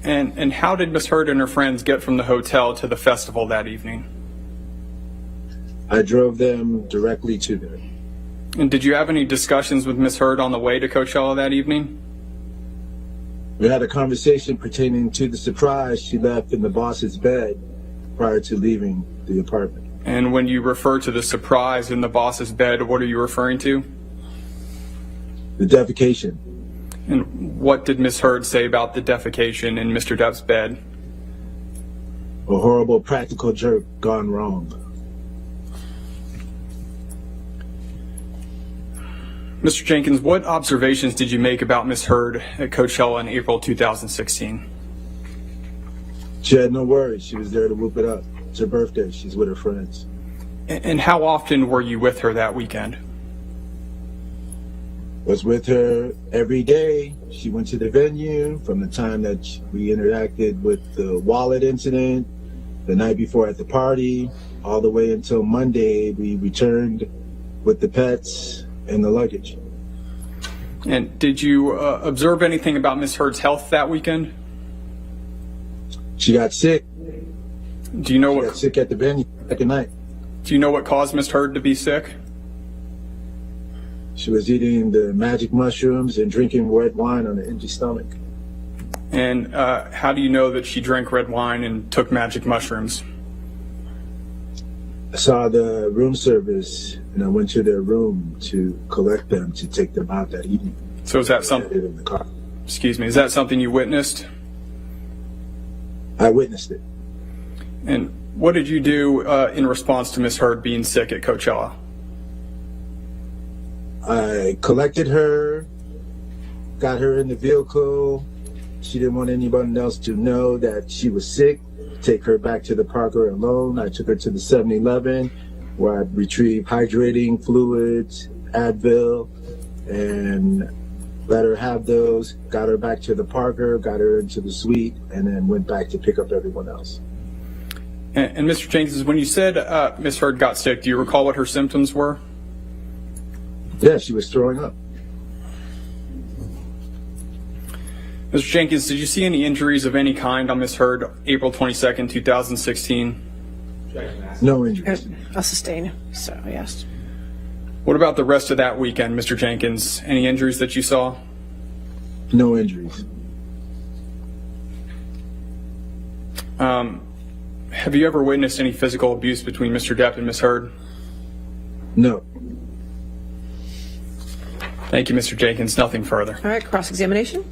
And how did Miss Heard and her friends get from the hotel to the festival that evening? I drove them directly to there. And did you have any discussions with Miss Heard on the way to Coachella that evening? We had a conversation pertaining to the surprise she left in the boss's bed prior to leaving the apartment. And when you refer to the surprise in the boss's bed, what are you referring to? The defecation. And what did Miss Heard say about the defecation in Mr. Depp's bed? A horrible practical joke gone wrong. Mr. Jenkins, what observations did you make about Miss Heard at Coachella in April 2016? She had no worries. She was there to whoop it up. It's her birthday. She's with her friends. And how often were you with her that weekend? Was with her every day. She went to the venue from the time that we interacted with the wallet incident, the night before at the party, all the way until Monday. We returned with the pets and the luggage. And did you observe anything about Miss Heard's health that weekend? She got sick. Do you know She got sick at the venue second night. Do you know what caused Miss Heard to be sick? She was eating the magic mushrooms and drinking red wine on an empty stomach. And how do you know that she drank red wine and took magic mushrooms? I saw the room service and I went to their room to collect them to take them out that evening. So is that something? In the car. Excuse me. Is that something you witnessed? I witnessed it. And what did you do in response to Miss Heard being sick at Coachella? I collected her, got her in the vehicle. She didn't want anyone else to know that she was sick. Take her back to the Parker alone. I took her to the 7-Eleven where I retrieved hydrating fluids, Advil, and let her have those. Got her back to the Parker, got her into the suite, and then went back to pick up everyone else. And Mr. Jenkins, when you said Miss Heard got sick, do you recall what her symptoms were? Yeah, she was throwing up. Mr. Jenkins, did you see any injuries of any kind on Miss Heard April 22nd, 2016? No injuries. A sustain, so yes. What about the rest of that weekend, Mr. Jenkins? Any injuries that you saw? No injuries. Have you ever witnessed any physical abuse between Mr. Depp and Miss Heard? No. Thank you, Mr. Jenkins. Nothing further. All right, cross-examination.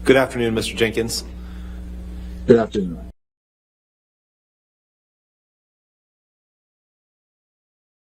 Good afternoon, Mr. Jenkins. Good afternoon.